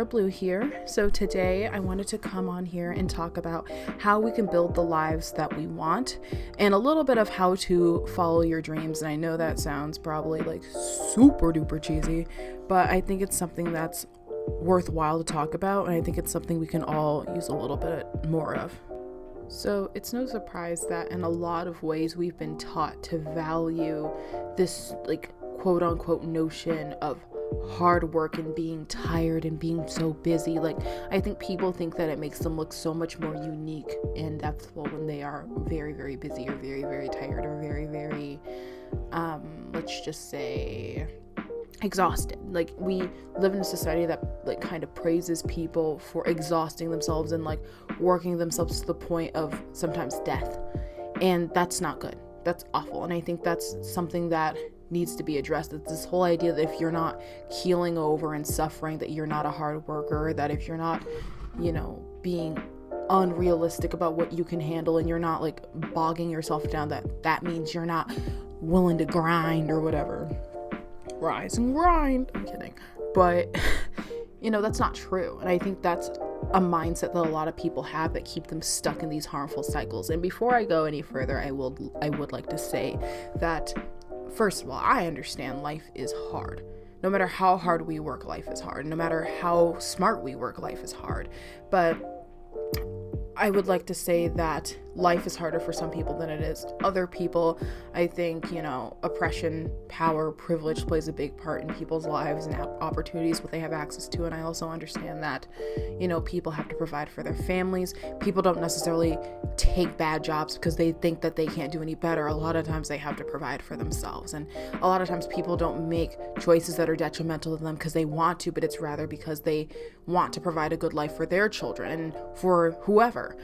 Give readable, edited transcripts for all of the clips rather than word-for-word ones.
Laura Blue here. So today I wanted to come on here and talk about how we can build the lives that we want and a little bit of how to follow your dreams. And I know that sounds probably like super duper cheesy, but I think it's something that's worthwhile to talk about, and I think it's something we can all use a little bit more of. So it's no surprise that in a lot of ways we've been taught to value this like quote unquote notion of hard work and being tired and being so busy. Like, I think people think that it makes them look so much more unique and depthful when they are very, very busy or very, very tired or very, very, let's just say, exhausted. Like, we live in a society that like kind of praises people for exhausting themselves and like working themselves to the point of sometimes death, and that's not good. That's awful. And I think that's something that needs to be addressed. It's this whole idea that if you're not keeling over and suffering, that you're not a hard worker, that if you're not, being unrealistic about what you can handle and you're not like bogging yourself down, that means you're not willing to grind or whatever. Rise and grind. I'm kidding. But, that's not true. And I think that's a mindset that a lot of people have that keep them stuck in these harmful cycles. And before I go any further, I would like to say that, first of all, I understand life is hard. No matter how hard we work, life is hard. No matter how smart we work, life is hard. But I would like to say that life is harder for some people than it is other people. I think, oppression, power, privilege plays a big part in people's lives and opportunities, what they have access to. And I also understand that, people have to provide for their families. People don't necessarily take bad jobs because they think that they can't do any better. A lot of times they have to provide for themselves. And a lot of times people don't make choices that are detrimental to them because they want to, but it's rather because they want to provide a good life for their children and for whoever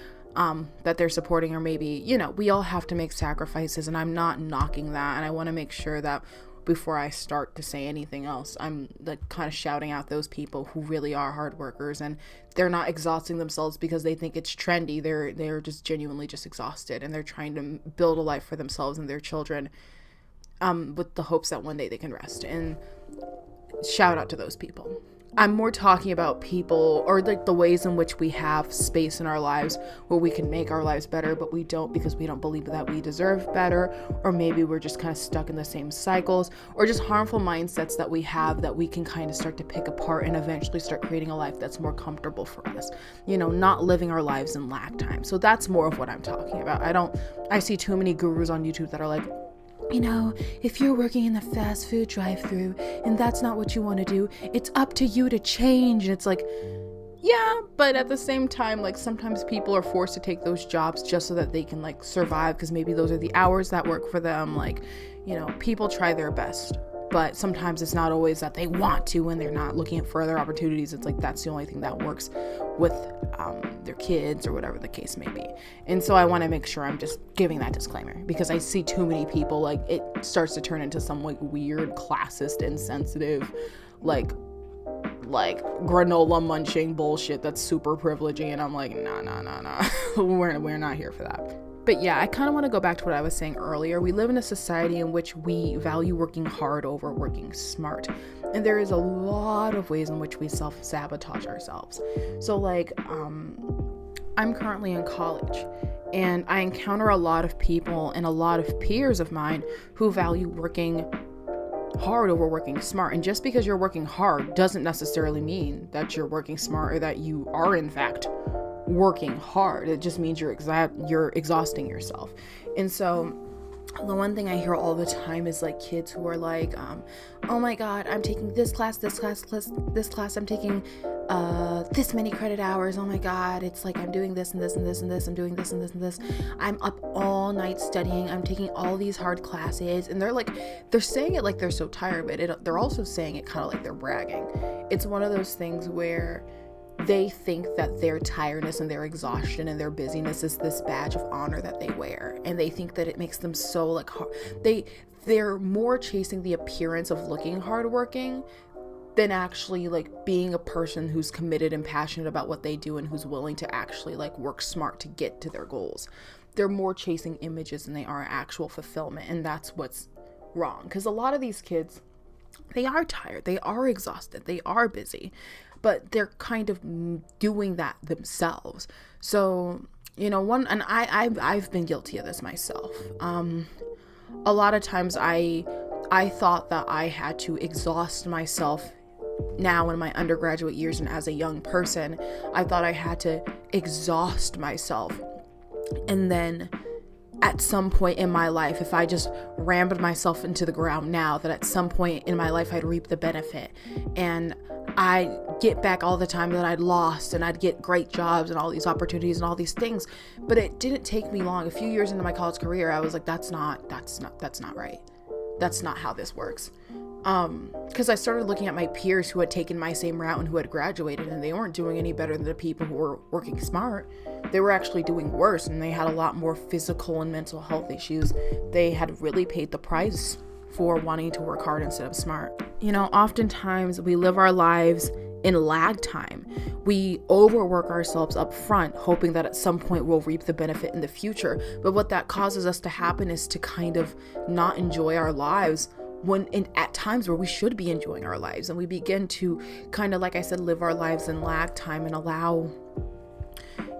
that they're supporting. Or maybe, we all have to make sacrifices, and I'm not knocking that. And I want to make sure that before I start to say anything else, I'm like kind of shouting out those people who really are hard workers and they're not exhausting themselves because they think it's trendy. They're just genuinely just exhausted, and they're trying to build a life for themselves and their children with the hopes that one day they can rest. And shout out to those people. I'm more talking about people, or like the ways in which we have space in our lives where we can make our lives better, but we don't because we don't believe that we deserve better, or maybe we're just kind of stuck in the same cycles, or just harmful mindsets that we have that we can kind of start to pick apart and eventually start creating a life that's more comfortable for us, not living our lives in lag time. So that's more of what I'm talking about. I see too many gurus on YouTube that are like, if you're working in the fast food drive-thru and that's not what you want to do, it's up to you to change. And it's like, yeah, but at the same time, like, sometimes people are forced to take those jobs just so that they can like survive, because maybe those are the hours that work for them. Like, people try their best, but sometimes it's not always that they want to when they're not looking at further opportunities. It's like that's the only thing that works with their kids or whatever the case may be. And so I want to make sure I'm just giving that disclaimer, because I see too many people, like, it starts to turn into some like weird classist, insensitive, like granola munching bullshit that's super privileging, and I'm like, nah. we're not here for that. But yeah, I kind of want to go back to what I was saying earlier. We live in a society in which we value working hard over working smart. And there is a lot of ways in which we self-sabotage ourselves. So like, I'm currently in college, and I encounter a lot of people and a lot of peers of mine who value working hard over working smart. And just because you're working hard doesn't necessarily mean that you're working smart or that you are in fact working hard. It just means you're exhausting yourself. And so the one thing I hear all the time is like kids who are like, oh my god, I'm taking this class, I'm taking this many credit hours, oh my god, it's like I'm doing this and this and this and this, I'm doing this and this and this, I'm up all night studying, I'm taking all these hard classes. And they're saying it like they're so tired, but they're also saying it kind of like they're bragging. It's one of those things where they think that their tiredness and their exhaustion and their busyness is this badge of honor that they wear, and they think that it makes them so like hard. They're more chasing the appearance of looking hardworking than actually like being a person who's committed and passionate about what they do and who's willing to actually like work smart to get to their goals. They're more chasing images than they are actual fulfillment, and that's what's wrong. Because a lot of these kids, they are tired, they are exhausted, they are busy. but they're kind of doing that themselves. So, and I've been guilty of this myself. A lot of times I thought that I had to exhaust myself now in my undergraduate years, and as a young person, I thought I had to exhaust myself. And then at some point in my life, if I just rammed myself into the ground now, that at some point in my life I'd reap the benefit and I get back all the time that I'd lost, and I'd get great jobs and all these opportunities and all these things. But it didn't take me long. A few years into my college career, I was like, that's not right. That's not how this works. Because I started looking at my peers who had taken my same route and who had graduated, and they weren't doing any better than the people who were working smart. They were actually doing worse, and they had a lot more physical and mental health issues. They had really paid the price for wanting to work hard instead of smart. Oftentimes we live our lives in lag time. We overwork ourselves up front, hoping that at some point we'll reap the benefit in the future. But what that causes us to happen is to kind of not enjoy our lives at times where we should be enjoying our lives. And we begin to kind of, like I said, live our lives in lag time and allow,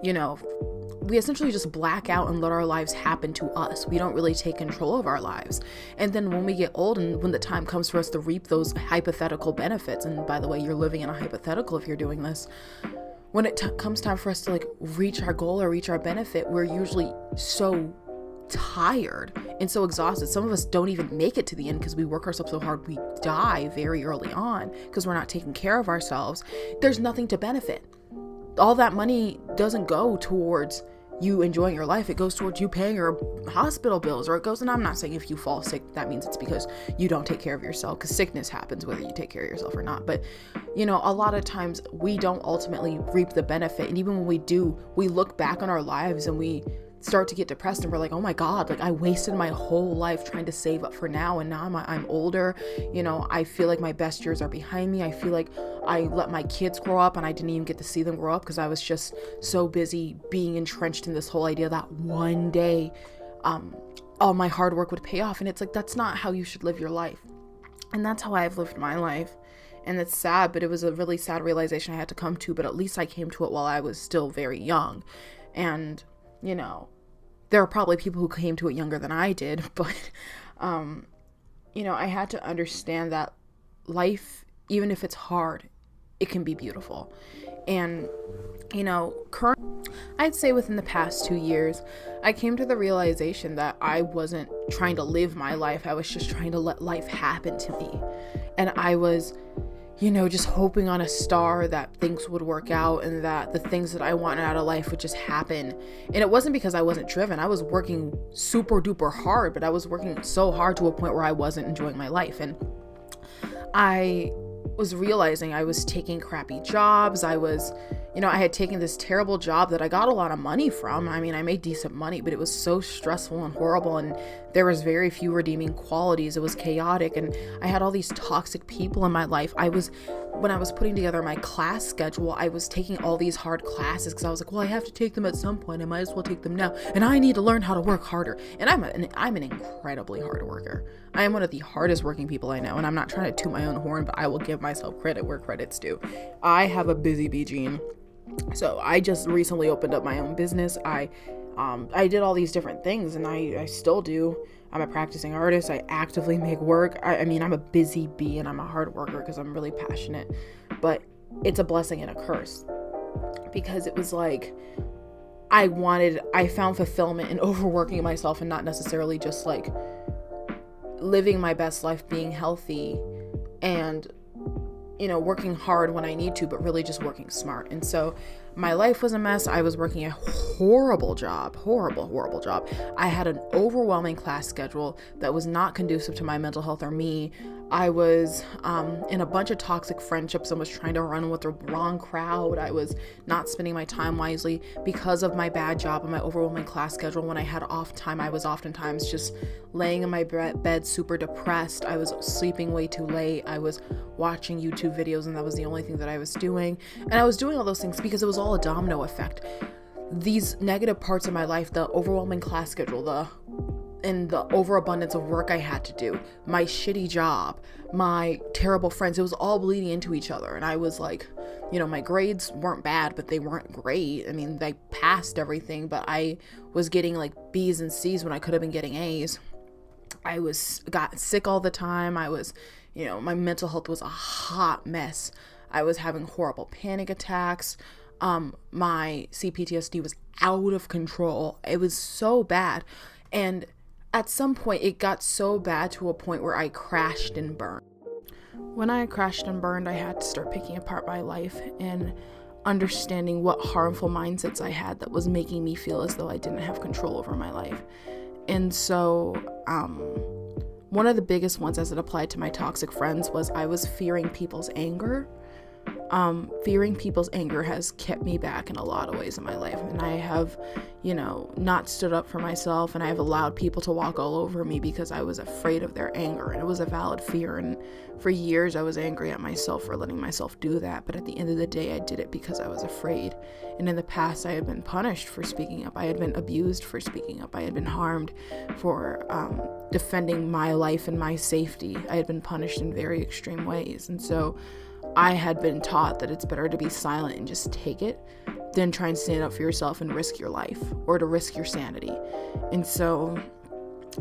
we essentially just black out and let our lives happen to us. We don't really take control of our lives. And then when we get old and when the time comes for us to reap those hypothetical benefits, and by the way, you're living in a hypothetical if you're doing this, when it comes time for us to reach our goal or reach our benefit, we're usually so tired and so exhausted. Some of us don't even make it to the end because we work ourselves so hard we die very early on because we're not taking care of ourselves. There's nothing to benefit. All that money doesn't go towards you enjoying your life. It goes towards you paying your hospital bills, or it goes, and I'm not saying if you fall sick that means it's because you don't take care of yourself, because sickness happens whether you take care of yourself or not. But a lot of times we don't ultimately reap the benefit, and even when we do, we look back on our lives and we start to get depressed, and we're like, oh my God, I wasted my whole life trying to save up for now, and now I'm older. I feel like my best years are behind me. I feel like I let my kids grow up and I didn't even get to see them grow up because I was just so busy being entrenched in this whole idea that one day all my hard work would pay off. And it's like, that's not how you should live your life. And that's how I've lived my life. And it's sad, but it was a really sad realization I had to come to, but at least I came to it while I was still very young. And there are probably people who came to it younger than I did, but, I had to understand that life, even if it's hard, it can be beautiful. And, I'd say within the past 2 years, I came to the realization that I wasn't trying to live my life. I was just trying to let life happen to me. And I was just hoping on a star that things would work out and that the things that I wanted out of life would just happen. And it wasn't because I wasn't driven. I was working super duper hard, but I was working so hard to a point where I wasn't enjoying my life. And I was realizing I was taking crappy jobs. I had taken this terrible job that I got a lot of money from. I mean, I made decent money, but it was so stressful and horrible, and there was very few redeeming qualities. It was chaotic, and I had all these toxic people in my life. When I was putting together my class schedule, I was taking all these hard classes because I was like, well, I have to take them at some point. I might as well take them now, and I need to learn how to work harder. And I'm an incredibly hard worker. I am one of the hardest working people I know, and I'm not trying to toot my own horn, but I will give myself credit where credit's due. I have a busy bee gene. So I just recently opened up my own business. I did all these different things, and I still do. I'm a practicing artist. I actively make work. I'm a busy bee, and I'm a hard worker because I'm really passionate. But it's a blessing and a curse, because it was like I found fulfillment in overworking myself and not necessarily just living my best life, being healthy, and working hard when I need to, but really just working smart. And so my life was a mess. I was working a horrible job. I had an overwhelming class schedule that was not conducive to my mental health or me. I was in a bunch of toxic friendships and was trying to run with the wrong crowd. I was not spending my time wisely because of my bad job and my overwhelming class schedule. When I had off time, I was oftentimes just laying in my bed super depressed. I was sleeping way too late. I was watching YouTube videos, and that was the only thing that I was doing. And I was doing all those things because it was all a domino effect. These negative parts of my life, the overwhelming class schedule, the and the overabundance of work I had to do, my shitty job, my terrible friends, it was all bleeding into each other. And I was like, my grades weren't bad, but they weren't great. I mean, I passed everything, but I was getting like B's and C's when I could have been getting A's. Got sick all the time. I was, my mental health was a hot mess. I was having horrible panic attacks. My CPTSD was out of control. It was so bad. And at some point it got so bad to a point where I crashed and burned. When I crashed and burned, I had to start picking apart my life and understanding what harmful mindsets I had that was making me feel as though I didn't have control over my life. And so, one of the biggest ones as it applied to my toxic friends was I was fearing people's anger. Fearing people's anger has kept me back in a lot of ways in my life. And I have, not stood up for myself, and I have allowed people to walk all over me because I was afraid of their anger. And it was a valid fear. And for years I was angry at myself for letting myself do that. But at the end of the day, I did it because I was afraid. And in the past, I had been punished for speaking up. I had been abused for speaking up. I had been harmed for defending my life and my safety. I had been punished in very extreme ways. And so I had been taught that it's better to be silent and just take it than try and stand up for yourself and risk your life or to risk your sanity. And so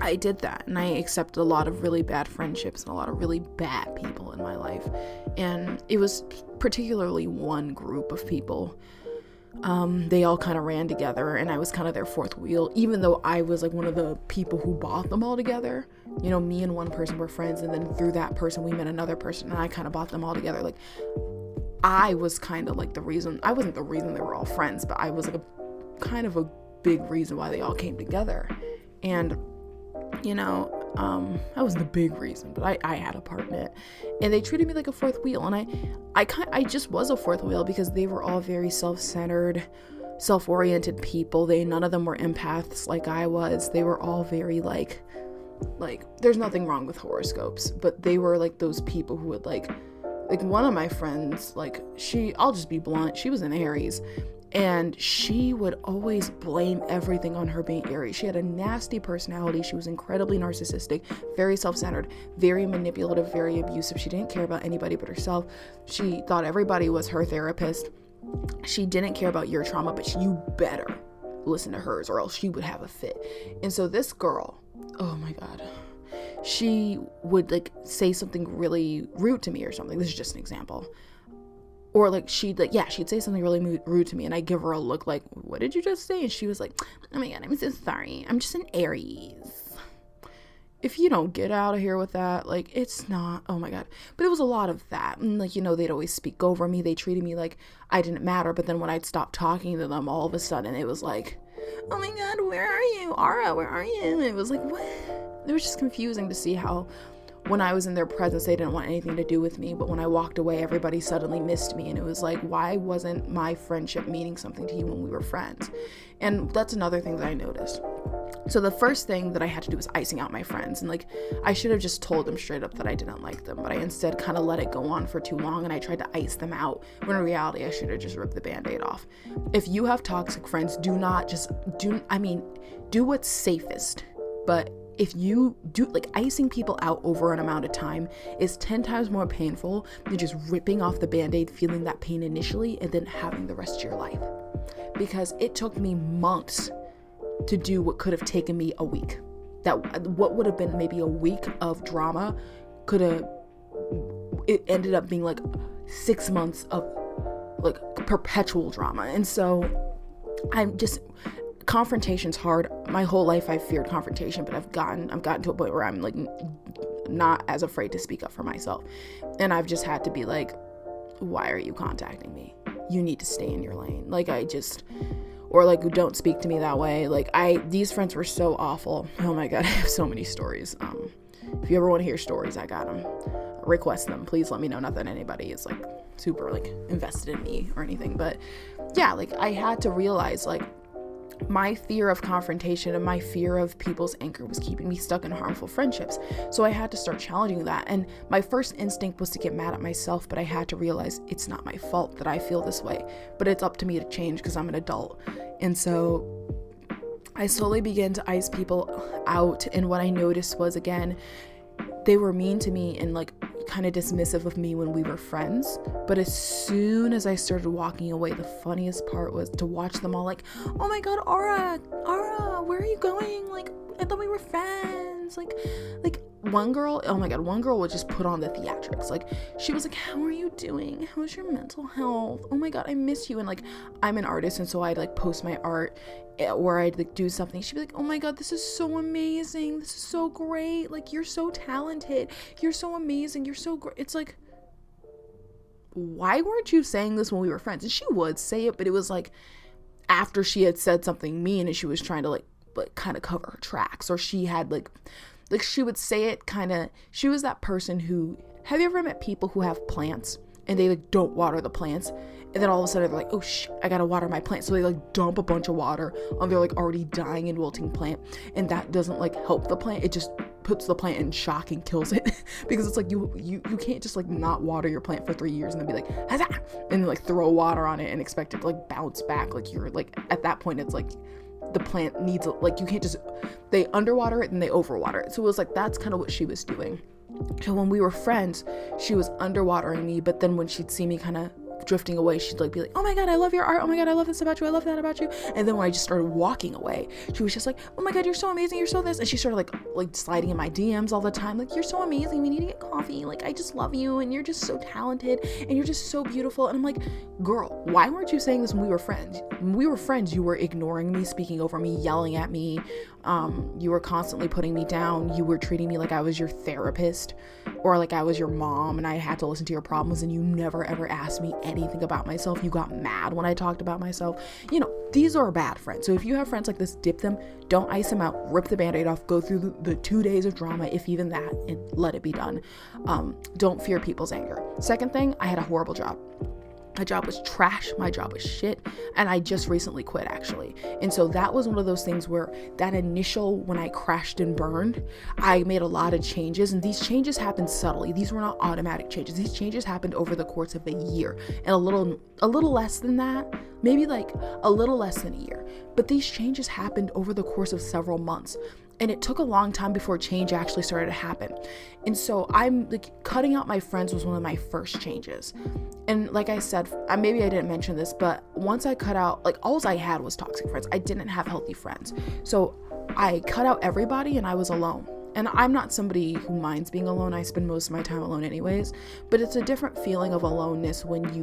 I did that, and I accepted a lot of really bad friendships and a lot of really bad people in my life. And it was particularly one group of people. They all kind of ran together, and I was kind of their fourth wheel, even though I was like one of the people who brought them all together. Me and one person were friends, and then through that person we met another person, and I kind of brought them all together. Like, I was kind of like the reason. I wasn't the reason they were all friends, but I was like a kind of a big reason why they all came together. And I was the big reason, but I had a part in it, and they treated me like a fourth wheel. And I just was a fourth wheel because they were all very self-centered, self-oriented people. None of them were empaths like I was. They were all very like there's nothing wrong with horoscopes, but they were like those people who would like one of my friends, I'll just be blunt, she was an Aries. And she would always blame everything on her being Aries. She had a nasty personality. She was incredibly narcissistic, very self-centered, very manipulative, very abusive. She didn't care about anybody but herself. She thought everybody was her therapist. She didn't care about your trauma, but you better listen to hers or else she would have a fit. And so this girl, oh my God, she would say something really rude to me or something. This is just an example. Or she'd say something really rude to me, and I'd give her a look like, what did you just say? And she was like, oh my God, I'm so sorry. I'm just an Aries. If you don't get out of here with that, it's not, oh my God. But it was a lot of that. And they'd always speak over me. They treated me like I didn't matter. But then when I'd stop talking to them, all of a sudden it was like, oh my God, where are you? Ara, where are you? And it was like, what? It was just confusing to see how when I was in their presence, they didn't want anything to do with me. But when I walked away, everybody suddenly missed me. And it was like, why wasn't my friendship meaning something to you when we were friends? And that's another thing that I noticed. So the first thing that I had to do was icing out my friends. And I should have just told them straight up that I didn't like them. But I instead kind of let it go on for too long. And I tried to ice them out. When in reality, I should have just ripped the Band-Aid off. If you have toxic friends, do what's safest. But if you do, icing people out over an amount of time is 10 times more painful than just ripping off the Band-Aid, feeling that pain initially, and then having the rest of your life. Because it took me months to do what could have taken me a week. What would have been maybe a week of drama it ended up being 6 months of perpetual drama. And so confrontation's hard. My whole life I've feared confrontation, but I've gotten to a point where I'm not as afraid to speak up for myself. And I've just had to be why are you contacting me? You need to stay in your lane. Don't speak to me that way. These friends were so awful. Oh my God, I have so many stories. If you ever want to hear stories, I got them. Request them. Please let me know. Not that anybody is super invested in me or anything, but yeah, I had to realize my fear of confrontation and my fear of people's anger was keeping me stuck in harmful friendships. So I had to start challenging that. And my first instinct was to get mad at myself, but I had to realize it's not my fault that I feel this way, but it's up to me to change because I'm an adult. And so I slowly began to ice people out. And what I noticed was, again, they were mean to me and like kind of dismissive of me when we were friends. But as soon as I started walking away, the funniest part was to watch them all like, oh my God, Aura, where are you going? Like, I thought we were friends. Like one girl, oh my God, one girl would just put on the theatrics. Like, she was like, how are you doing? How's your mental health? Oh my God, I miss you. And like, I'm an artist, and so I'd like post my art or I'd like do something. She'd be like, oh my God, this is so amazing. This is so great. Like, you're so talented. You're so amazing. You're so great. It's like, why weren't you saying this when we were friends? And she would say it, but it was like after she had said something mean and she was trying to like kind of cover her tracks, or she had like she would say it kind of, she was that person who, have you ever met people who have plants and they like don't water the plants, and then all of a sudden they're like, oh I gotta water my plant, so they like dump a bunch of water on their like already dying and wilting plant, and that doesn't like help the plant, it just puts the plant in shock and kills it because it's like you can't just like not water your plant for 3 years and then be like, huzzah! And then like throw water on it and expect it to like bounce back. Like, you're like, at that point it's like the plant needs, like, you can't just, they underwater it and they overwater it. So it was like, that's kind of what she was doing. So when we were friends, she was underwatering me, but then when she'd see me kind of drifting away, she'd like be like, oh my God, I love your art, oh my God, I love this about you, I love that about you. And then when I just started walking away, she was just like, oh my God, you're so amazing, you're so this. And she started like sliding in my DMs all the time, like, you're so amazing, we need to get coffee, like, I just love you, and you're just so talented, and you're just so beautiful. And I'm like, girl, why weren't you saying this when we were friends? When we were friends, you were ignoring me, speaking over me, yelling at me, you were constantly putting me down, you were treating me like I was your therapist or like I was your mom and I had to listen to your problems, and you never ever asked me anything about myself. You got mad when I talked about myself. You know, these are bad friends. So if you have friends like this, dip them, don't ice them out, rip the band-aid off, go through the 2 days of drama, if even that, and let it be done. Don't fear people's anger. Second thing, I had a horrible job. My job was trash, my job was shit, and I just recently quit, actually. And so that was one of those things where that initial, when I crashed and burned, I made a lot of changes, and these changes happened subtly. These were not automatic changes. These changes happened over the course of a year, and a little less than that, maybe like a little less than a year. But these changes happened over the course of several months. And it took a long time before change actually started to happen. And so I'm like, cutting out my friends was one of my first changes. And like I said, maybe I didn't mention this, but once I cut out, like, all I had was toxic friends. I didn't have healthy friends. So I cut out everybody and I was alone. And I'm not somebody who minds being alone. I spend most of my time alone anyways. But it's a different feeling of aloneness when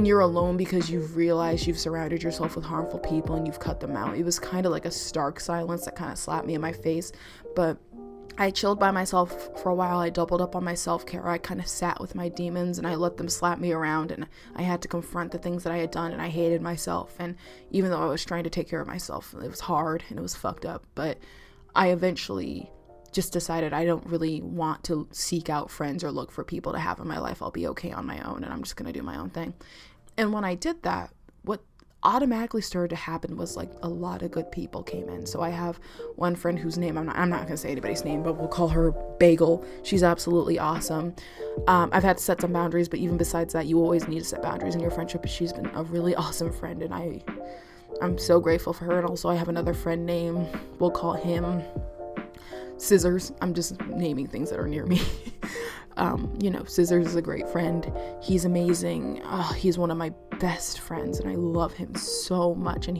you're alone because you've realized you've surrounded yourself with harmful people and you've cut them out. It was kind of like a stark silence that kind of slapped me in my face, but I chilled by myself for a while. I doubled up on my self-care. I kind of sat with my demons and I let them slap me around, and I had to confront the things that I had done, and I hated myself. And even though I was trying to take care of myself, it was hard and it was fucked up, but I eventually just decided I don't really want to seek out friends or look for people to have in my life. I'll be okay on my own, and I'm just going to do my own thing. And when I did that, what automatically started to happen was like a lot of good people came in. So I have one friend whose name I'm not going to say anybody's name, but we'll call her Bagel. She's absolutely awesome. I've had to set some boundaries, but even besides that, you always need to set boundaries in your friendship. She's been a really awesome friend, and I'm so grateful for her. And also I have another friend named, we'll call him Scissors. I'm just naming things that are near me. Scissors is a great friend. He's amazing. He's one of my best friends, and I love him so much. And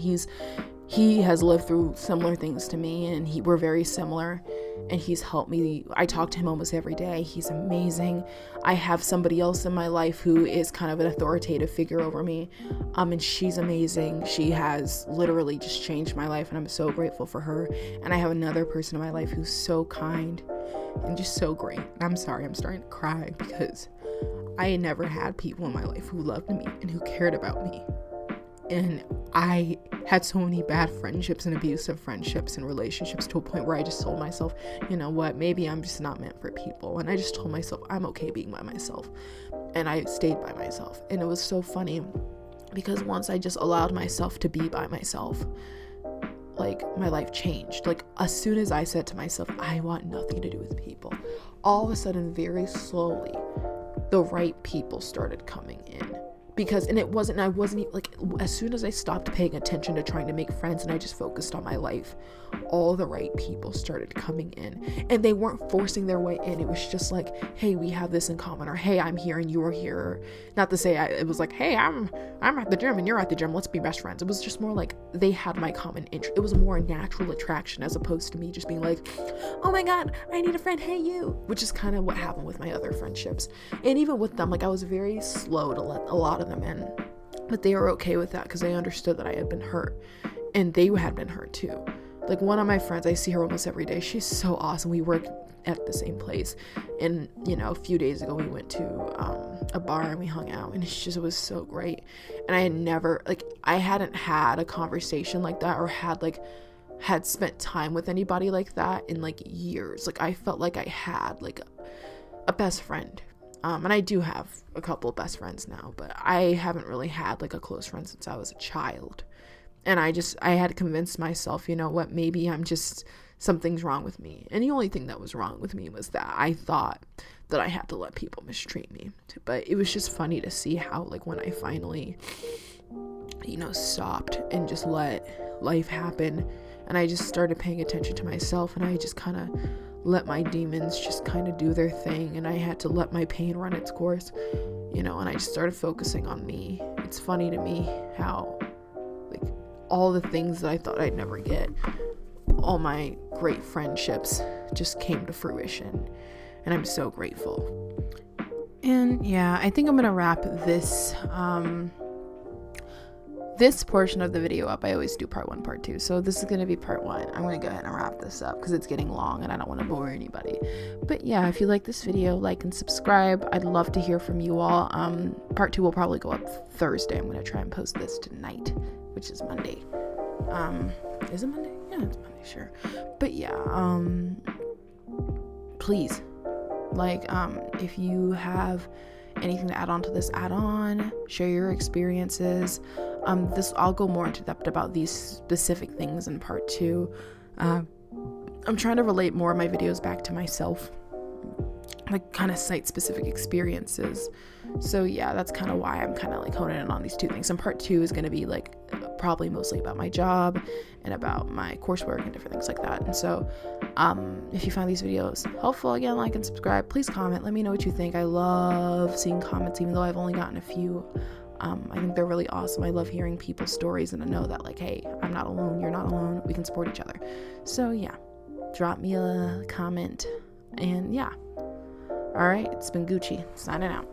he has lived through similar things to me, and we're very similar, and he's helped me. I talk to him almost every day. He's amazing. I have somebody else in my life who is kind of an authoritative figure over me, and she's amazing. She has literally just changed my life, and I'm so grateful for her. And I have another person in my life who's so kind and just so great. I'm sorry, I'm starting to cry because I had never had people in my life who loved me and who cared about me. And I had so many bad friendships and abusive friendships and relationships to a point where I just told myself, you know what, maybe I'm just not meant for people. And I just told myself I'm okay being by myself. And I stayed by myself. And it was so funny because once I just allowed myself to be by myself, like, my life changed. Like, as soon as I said to myself, I want nothing to do with people, all of a sudden, very slowly, the right people started coming in. because, and it wasn't, I wasn't even, like, as soon as I stopped paying attention to trying to make friends and I just focused on my life, all the right people started coming in, and they weren't forcing their way in. It was just like, hey, we have this in common, or hey, I'm here and you're here. Not to say it was like, hey, I'm at the gym and you're at the gym, let's be best friends. It was just more like they had my common interest. It was a more natural attraction as opposed to me just being like, oh my god, I need a friend, hey you, which is kind of what happened with my other friendships. And even with them, like, I was very slow to let a lot of them in, but they were okay with that because they understood that I had been hurt and they had been hurt too. Like, one of my friends, I see her almost every day. She's so awesome. We work at the same place, and a few days ago we went to a bar and we hung out, and it was so great. And I hadn't had a conversation like that, or had spent time with anybody like that in like years. Like, I felt like I had like a best friend. And I do have a couple of best friends now, but I haven't really had like a close friend since I was a child. And I had convinced myself, what, maybe something's wrong with me. And the only thing that was wrong with me was that I thought that I had to let people mistreat me. But it was just funny to see how, like, when I finally, stopped and just let life happen, and I just started paying attention to myself, and I just kind of let my demons just kind of do their thing, and I had to let my pain run its course, and I just started focusing on me. It's funny to me how, like, all the things that I thought I'd never get, all my great friendships just came to fruition, and I'm so grateful. And yeah, I think I'm gonna wrap this this portion of the video up. I always do part 1, part 2, so this is gonna be part 1. I'm gonna go ahead and wrap this up because it's getting long and I don't want to bore anybody. But yeah, if you like this video, like and subscribe. I'd love to hear from you all. Part 2 will probably go up Thursday. I'm gonna try and post this tonight, which is Monday. Is it Monday? Yeah, it's Monday, sure. But yeah, please, like, if you have anything to add on to this, add on, share your experiences. I'll go more into depth about these specific things in part 2. I'm trying to relate more of my videos back to myself, like kind of site specific experiences. So yeah, that's kind of why I'm kind of like honing in on these 2 things. And part 2 is going to be like probably mostly about my job and about my coursework and different things like that. And so if you find these videos helpful, again, like and subscribe. Please comment, let me know what you think. I love seeing comments, even though I've only gotten a few. I think they're really awesome. I love hearing people's stories and to know that, like, hey, I'm not alone, you're not alone, we can support each other. So yeah, drop me a comment, and yeah. All right, it's been Gucci, signing out.